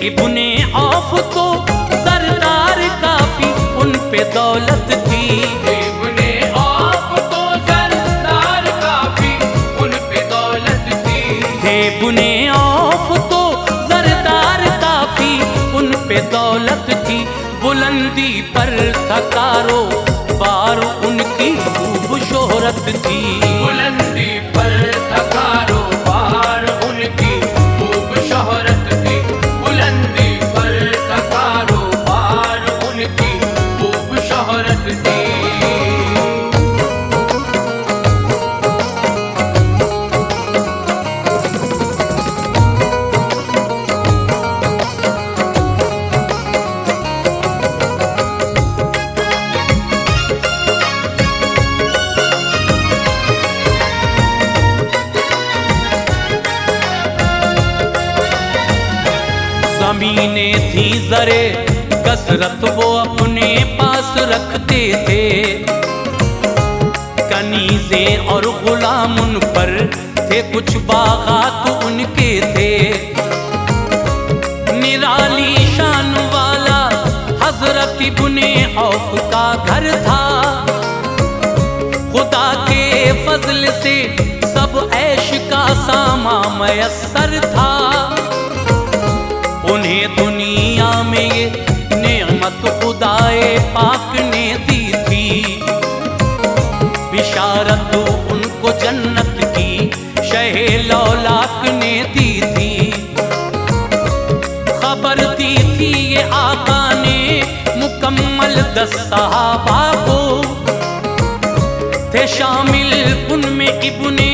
इब्ने औफ तो सरदार काफी उन पे दौलत थी, इब्ने औफ तो सरदार काफी उन पे दौलत थी। इब्ने औफ तो सरदार काफी उन पे दौलत थी। बुलंदी पर था कारोबार उनकी खूब शोहरत थी, बुलंदी पर था कारोबार उनकी खूब शोहरत थी, बुलंदी पर था कारोबार उनकी खूब शोहरत थी। ज़मीनें थी ज़रे कसरत वो अपने पास रखते थे, कनीज़ें और गुलाम उन पर थे, कुछ बागात उनके थे। निराली शान वाला हज़रत इब्ने औफ का घर था, खुदा के फज़ल से सब ऐश का सामा मयस्सर था। उन्हें दुनिया में ये नेमत खुदाए पाक ने दी थी, बिशारत उनको जन्नत की शहे लौलाक ने दी थी। खबर दी थी ये आका ने मुकम्मल 10 सहाबा को, थे शामिल उनमें इब्ने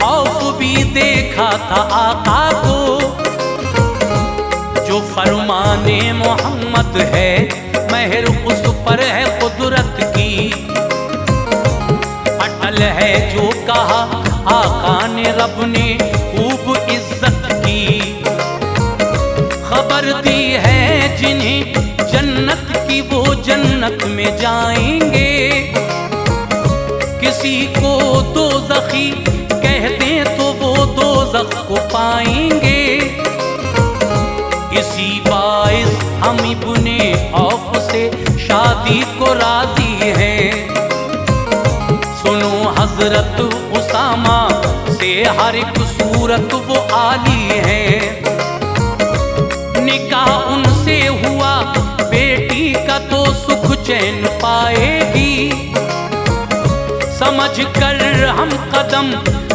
औफ भी देखा था आका को। जो फरमाने मोहम्मद है महर उस पर है कुदरत की, अटल है जो कहा आका ने रब ने खूब इज्जत की। खबर दी है जिन्हें जन्नत की वो जन्नत में जाएंगे, किसी को दोज़खी कहते हर एक सूरत वो आली है। निकाह उनसे हुआ बेटी का तो सुख चैन पाएगी। समझ कर हम कदम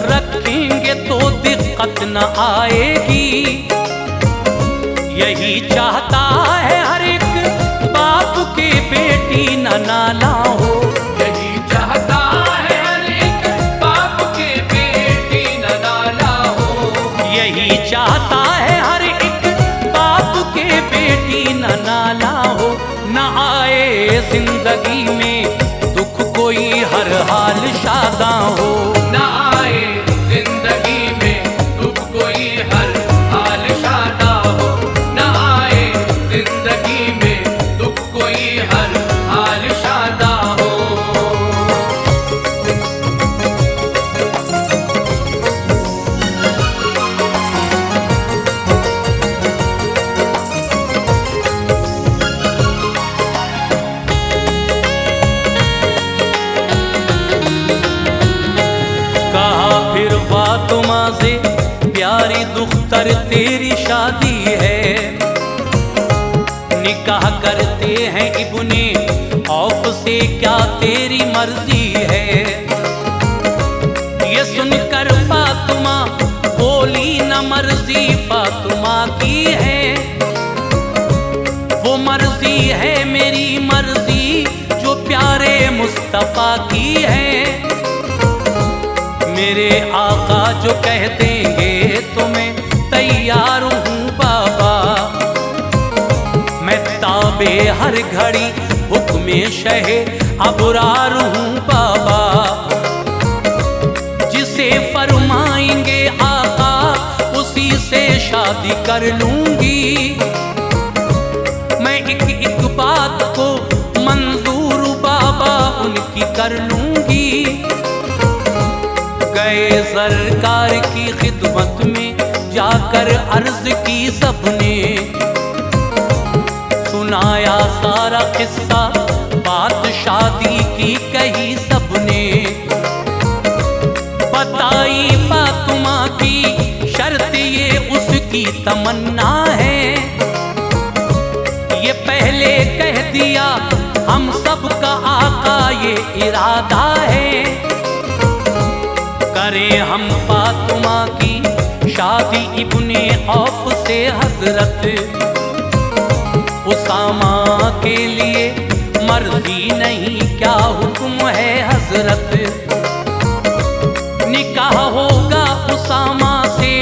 रखेंगे तो दिक्कत न आएगी। यही चाहता है हर एक बाप के बेटी न नाला हो। यही चाहता है हर एक बाप के बेटी न नाला हो। यही चाहता है हर एक बाप के बेटी न नाला हो। न आए जिंदगी में दुख कोई हर हाल शादा हो। न आए जिंदगी में दुख कोई हर हाल शादा हो। न आए जिंदगी में दुख कोई हर हाल शादा हो। फातिमा से प्यारी दुख्तर तेरी शादी है। निकाह करते हैं इब्ने औफ से क्या तेरी मर्जी है। ये सुनकर फातिमा बोली न मर्जी फातिमा की है। वो मर्जी है मेरी मर्जी जो प्यारे मुस्तफा की है। मेरे आका जो कह देंगे तो मैं तैयार हूँ बाबा। मैं ताबे हर घड़ी हुक्मे शहे अबरार हूँ बाबा। जिसे फरमाएंगे आका उसी से शादी कर लूंगी। मैं एक बात को मंजूर बाबा उनकी कर लूंगी। गए सरकार की खिदमत में जाकर अर्ज की सबने। सुनाया सारा किस्सा बात शादी की कही सबने। बताई फातिमा की शर्त ये उसकी तमन्ना है। ये पहले कह दिया हम सबका आका ये इरादा है। करें हम फातिमा की शादी इब्ने औफ से हजरत। उसामा के लिए मर्जी नहीं क्या हुक्म है हजरत। निकाह होगा उसामा से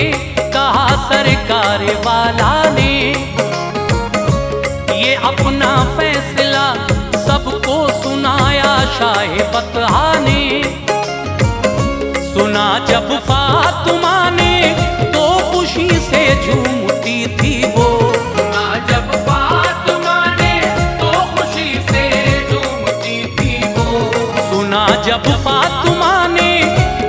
कहा सरकार वाला ने। ये अपना फैसला सबको सुनाया शाह बतहा ने। सुना जब फातिमा ने तो खुशी से झूमती थी वो। सुना जब फातिमा ने तो खुशी से झूमती थी वो। सुना जब फातिमा ने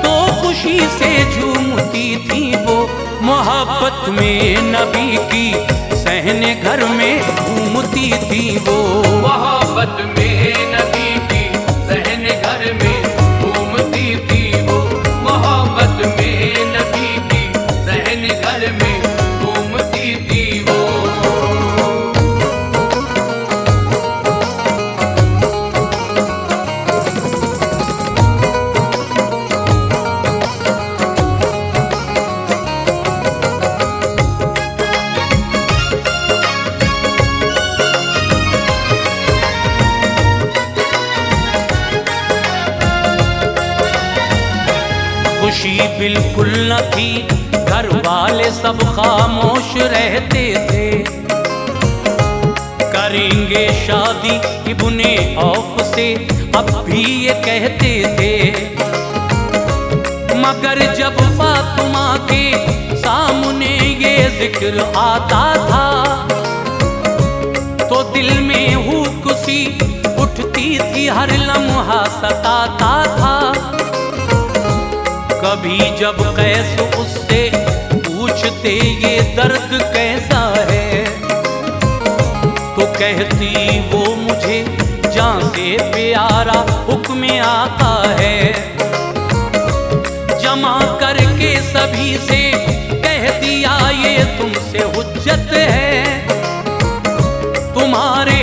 तो खुशी से झूमती थी वो। मोहब्बत में नबी की सहने घर में घूमती थी वो। मोहब्बत में नबी की सहने घर में घूमती थी वो। मोहब्बत में नबी की सहने घर में घूमती थी वो। खुशी बिल्कुल न थी घर वाले सब खामोश रहते थे। करेंगे शादी इब्ने औफ से अब भी ये कहते थे। मगर जब फातिमा के सामने ये जिक्र आता था तो दिल में हुक सी उठती थी हर लम्हा सताता था। कभी जब कैस उससे पूछते ये दर्द कैसा है तो कहती वो मुझे जान से प्यारा हुक्म आता है। जमा करके के सभी से कह दिया ये तुमसे हुज्जत है। तुम्हारे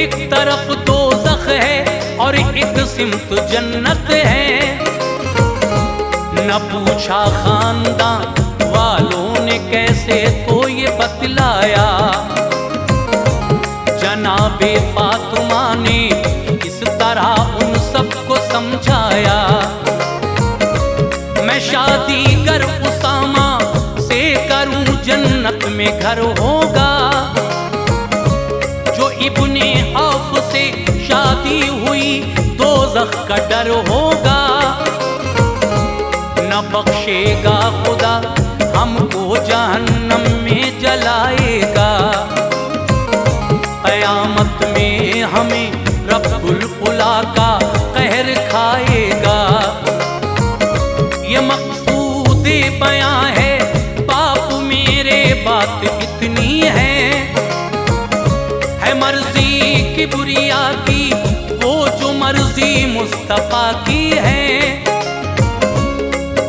एक तरफ दोज़ख है और एक सिमत जन्नत है। न पूछा खानदान वालों ने कैसे तो ये बतलाया, जनाबे फातिमा ने इस तरह उन सबको समझाया। मैं शादी कर उसामा से करूं जन्नत में घर होगा, जो इब्ने औफ से शादी हुई दोज़ख का डर होगा। न बख्शेगा खुदा हमको जहन्नम में जलाएगा, क़यामत में हमें रब्बुल उला का कहर खाएगा। ये मक़सूद बयां है बाप मेरे बात इतनी है मर्जी किबरिया की वो जो मर्जी मुस्तफा की है।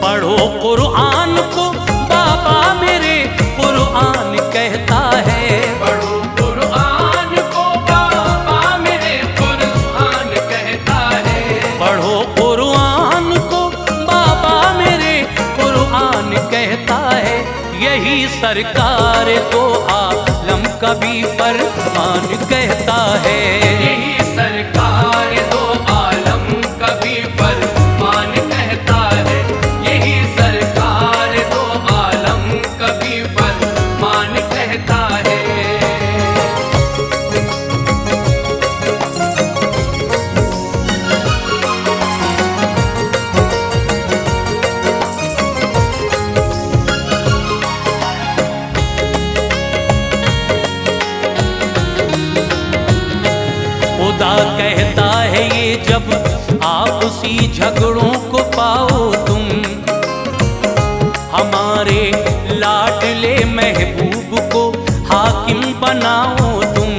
पढ़ो कुरान को बाबा मेरे कुरान कहता है। पढ़ो कुरान को बाबा मेरे कुरान कहता है। पढ़ो कुरान को बाबा मेरे कुरान कहता है। यही सरकार को आलम कभी फरमान कहता है। यही सरकार दो आलम कभी फरमान कहता है। यही सरकार दो आलम कभी फरमान कहता है। खुदा कहता है ये जब आपसी झगड़ों को पाओ तुम, हमारे लाडले महबूब को हाकिम बनाओ तुम।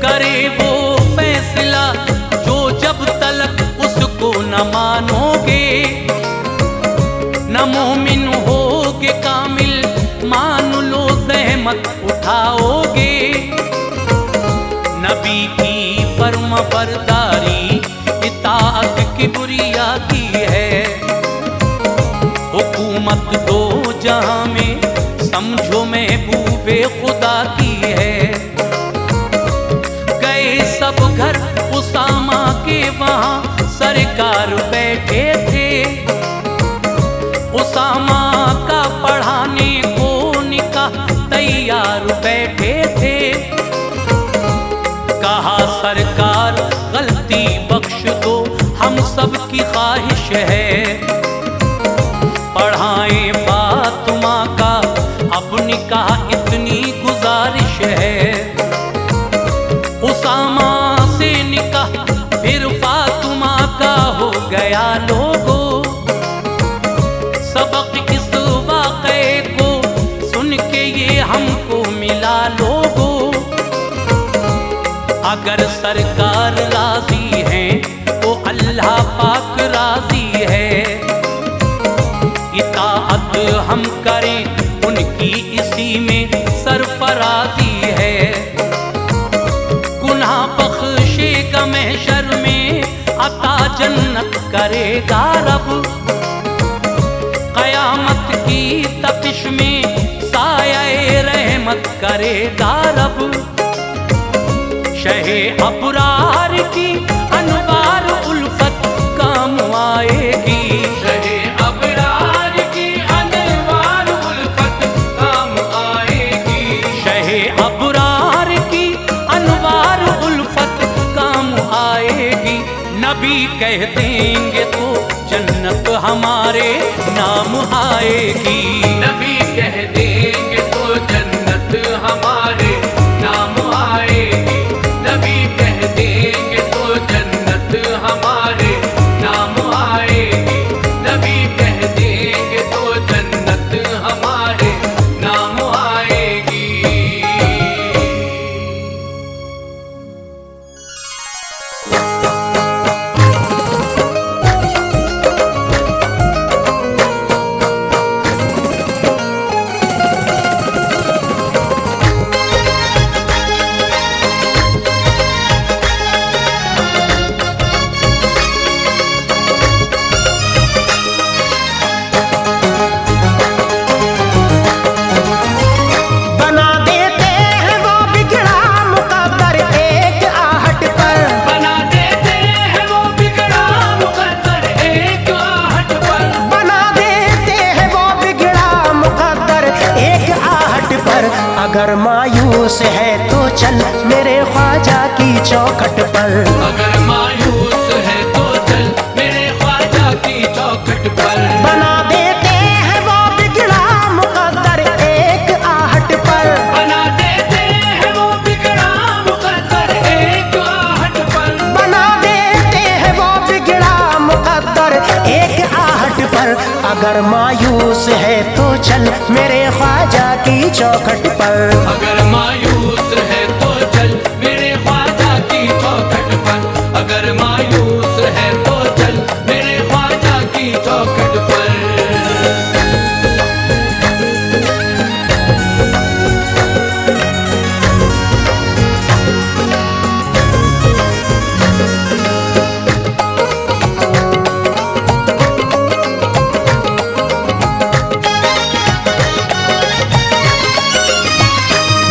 करे वो फैसला जो जब तलक उसको न मानोगे, न मोमिन होगे कामिल मान लो ज़हमत उठाओगे। नबी की फर्माबरदारी इताअत किबरिया की है। हुकूमत दो जहां में समझो महबूबे खुदा की है। गए सब घर उसामा के वहां सरकार बैठे थे। उसामा का पढ़ाने को निकाह तैयार बैठे थे। कहा सरकार गलती बख्श दो हम सब की ख्वाहिश है। पढ़ाएं फातिमा का अब निकाह इतनी गुजारिश है। उसामा से निकाह फिर फातिमा का हो गया लोगों। सबक इस वाक़े को सुन के ये हमको मिला लोगों। अगर सरकार राजी है तो अल्लाह पाक राजी है। इताअत हम करें उनकी इसी में सरफराजी है। गुनाह बख्शेगा महशर में अता जन्नत करेगा रब। क़यामत की तपिश में साये रहमत करेगा रब। शहे अबरार की अनवार उल्फत काम आएगी। शहे अबरार की अनवार उल्फत काम आएगी। शहे अबरार की अनवार उल्फत काम आएगी। नबी कह देंगे तो जन्नत हमारे नाम आएगी। नबी कह देंगे तो जन्नत हमारे नाम आएगी। नबी कह देंगे तो जन्नत हमारे नाम आएगी। नबी कह देंगे तो जन्नत हमारे नाम आएगी। अगर मायूस है तो चल मेरे ख्वाजा की चौखट पर। अगर मायूस है तो चल मेरे ख्वाजा की चौखट पर। बना देते हैं वो बिगड़ा मुकद्दर एक आहट पर। बना देते हैं वो बिगड़ा मुकद्दर एक आहट पर। बना देते हैं वो बिगड़ा मुकद्दर एक आहट पर। अगर मायूस है तो चल मेरे ख्वाजा की चौखट पर। अगर मायूस है तो चल मेरे ख्वाजा की चौखट पर। अगर मायूस है तो चल मेरे ख्वाजा की चौखट पर।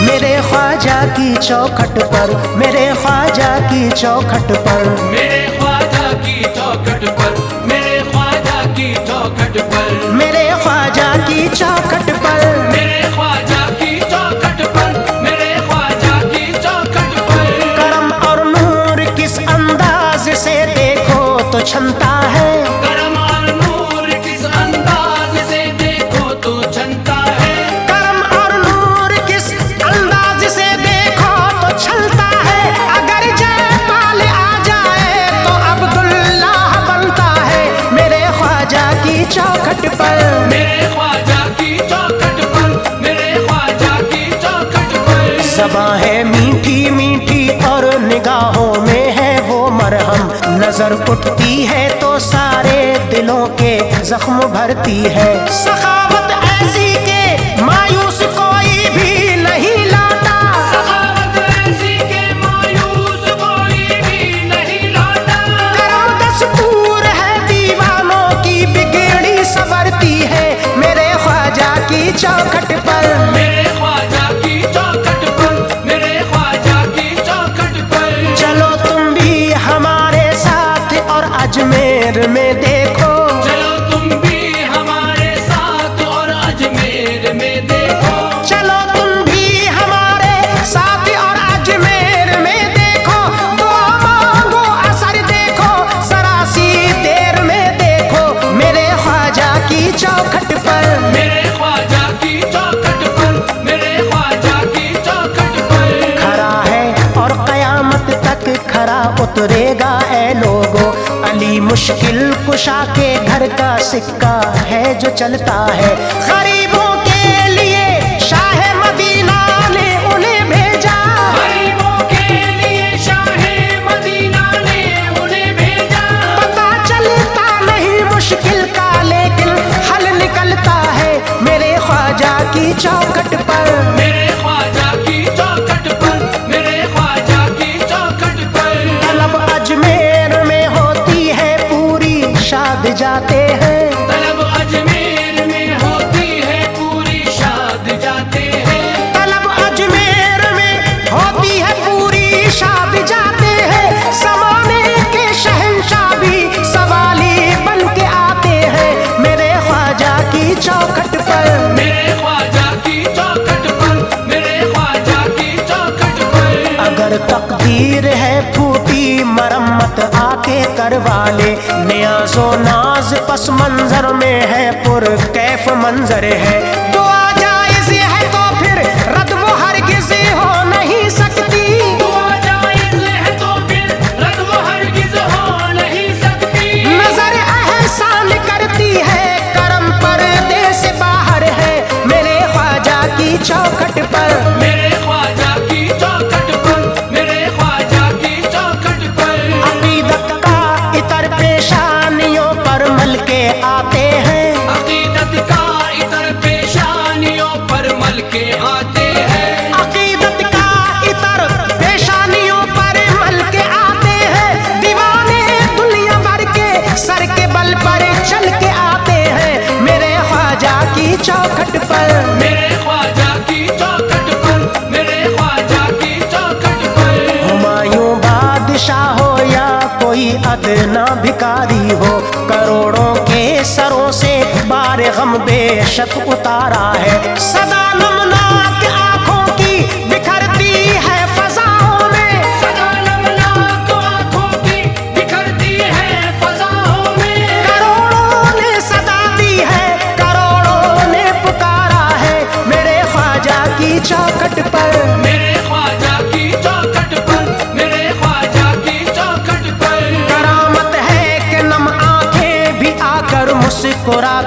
मेरे ख्वाजा की चौखट पर, मेरे ख्वाजा की चौखट पर। मेरे ख्वाजा की चौखट पर। मेरे ख्वाजा की चौखट पर। मेरे ख्वाजा की चौखट पर। मेरे ख्वाजा की चौखट पर। मेरे ख्वाजा की चौखट पर। करम और नूर किस अंदाज से देखो तो छनता है। करम और नूर किस अंदाज से देखो तो छनता है। करम और नूर किस अंदाज से देखो तो छलता है। अगर जयपाल आ जाए तो अब्दुल्लाह बनता है मेरे ख्वाजा की चौखट पर। मेरे ख्वाजा की चौखट पर। मेरे ख्वाजा की चौखट पर। ज़बां है मीठी मीठी और निगाहों में है वो मरहम। नजर उठती है तो सारे दिलों के जख्म भरती है। सखावत ऐसी के मायूस कोई भी नहीं लाता। सखावत ऐसी के मायूस कोई भी नहीं लाता। करम दस्तूर है दीवानों की बिगड़ी संवरती है मेरे ख्वाजा की चौखट पर। मेरे ख्वाजा की चौखट पर। मेरे ख्वाजा की चौखट पर। चलो तुम भी हमारे साथ और अजमेर में देखो। चलो तुम भी हमारे साथ और अजमेर में देखो। चलो तुम भी हमारे साथ और अजमेर में देखो। दुआ मांगो असर देखो सरासी देर में देखो मेरे ख्वाजा की चौखट पर। मेरे ख्वाजा की चौखट पर। मेरे ख्वाजा की चौखट पर। खरा है और कयामत तक खरा उतरेगा ऐ लोगो। अली मुश्किल कुशा के घर का सिक्का है जो चलता है। गरीबों के लिए शाह मदीना ने उन्हें भेजा। गरीबों के लिए शाह मदीना ने उन्हें भेजा। पता चलता नहीं मुश्किल का लेकिन हल निकलता है मेरे ख्वाजा की चौखट पर। मेरे ख्वाजा की चौखट पर। मेरे ख्वाजा की चौखट पर। तलब अजमेर में होती है पूरी शाद जाते हैं। तलब अजमेर में होती है पूरी शाद जाते हैं। तलब अजमेर में होती है पूरी शाद जाते हैं। ज़माने के शहंशाह भी सवाली बन के आते हैं मेरे ख्वाजा की चौखट पर। मेरे ख्वाजा की चौखट पर। मेरे ख्वाजा की चौखट पर। अगर तकदीर है फूटी मरम्मत आके करवा ले। नियाज़ो नाज पस मंजर में है पुर कैफ मंजर है। दुआ जायज़ है तो फिर रद वो हरगिज़ हो नहीं सकती। दुआ जायज़ है तो फिर रद वो हरगिज़ हो नहीं सकती। नजर एहसान करती है करम पर्दे से बाहर है मेरे ख्वाजा की चौखट पर। मेरे ख्वाजा की चौखट पर। मेरे ख्वाजा की चौखट पर। अकीदत का इतर पेशानियों पर मल के आते हैं। अकीदत का इतर पेशानियों पर मल के आते हैं। अकीदत का इतर पेशानियों पर मल के आते हैं। दीवाने दुनिया भर के सर के बल पर चल के आते हैं मेरे ख्वाजा की चौखट पर। मेरे ख्वाजा की चौखट पर। मेरे ख्वाजा की चौखट पर। हुमायूं बादशाह हो या कोई अदना भिखारी हो। करोड़ों के सरों से बार गम बेशक उतारा है। सदा नमनाक आंखों की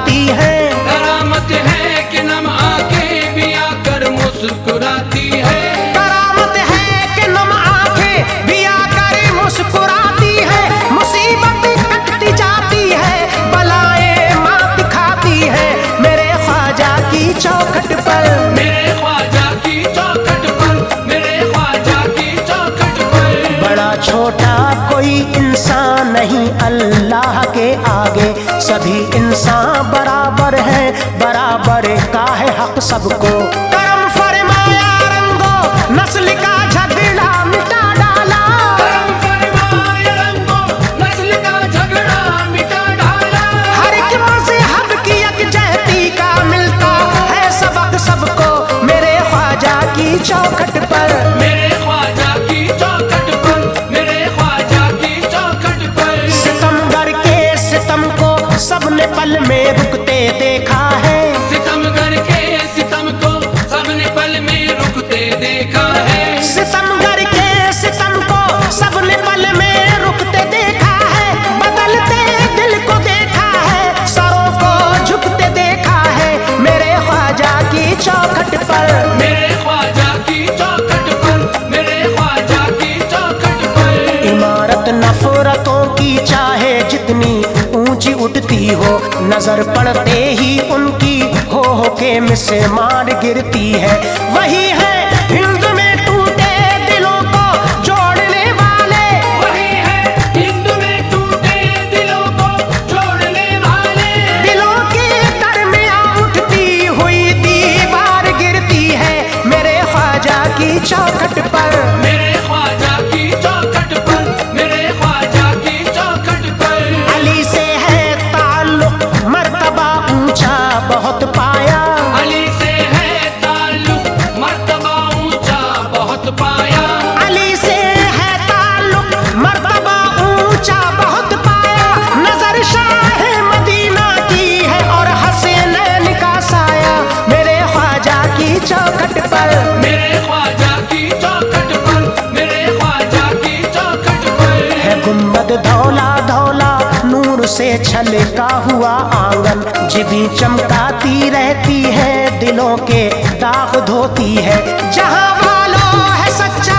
मुस्कुराती है। करामत है कि नम आंखें भी आकर मुस्कुराती है। करामत है कि नम आंखें भी आकर मुस्कुराती है। मुसीबत कटती जाती है, बलाएं मात खाती है, मेरे ख्वाजा की चौखट पर। मेरे ख्वाजा की चौखट पर, मेरे ख्वाजा की चौखट पर। बड़ा छोटा कोई इंसान नहीं अल्लाह के आगे, सभी इंसान बराबर है, बराबर का है हक सबको। करम फरमाया रंगो नस्ल का झगड़ा मिटा डाला। करम फरमाया रंगो नस्ल का झगड़ा मिटा डाला। हर एक मज़हब की यकजहती का मिलता है सबक सबको, मेरे ख्वाजा की चौखट पर। मेरे ख्वाजा की चौखट पर, मेरे ख्वाजा की चौखट पर। सितमगर के सितम को सबने पल में रुकते देखा है। सितमगर के सितम को सबने पल में रुकते देखा है। सितमगर के सितम को सबने पल में रुकते देखा है। बदलते दिल को देखा है, सरों को झुकते देखा है, मेरे ख्वाजा की चौखट पर। मेरे ख्वाजा की चौखट पर, मेरे ख्वाजा की चौखट पर। इमारत नफरतों की चाहे जितनी ऊंची उठती हो, नजर पड़ते ही उनकी हो के मिसमार गिरती है। वही है हिंद में टूटे दिलों को जोड़ने वाले। वही है हिंद में टूटे दिलों को जोड़ने वाले। दिलों के दरमियां उठती हुई दीवार गिरती है, मेरे ख्वाजा की चौखट पर। मेरे ख्वाजा की चौखट पर, मेरे ख्वाजा की चौखट पर। अली से है ताल्लुक मर्तबा ऊंचा बहुत पाया। अली से है ताल्लुक मर्तबा ऊंचा बहुत पाया। अली से है ताल्लुक मर्तबा ऊंचा बहुत पाया। नजर शाह मदीना की है और हसीनैन का साया, मेरे ख्वाजा की चौखट पर। मेरे ख्वाजा की चौखट पर, मेरे ख्वाजा की चौखट पर। है गुंबद धौला धौला नूर से छलका हुआ आंगन, जिभी चमकाती रहती है, दिलों के दाग धोती है। जहां वालों है सच्चा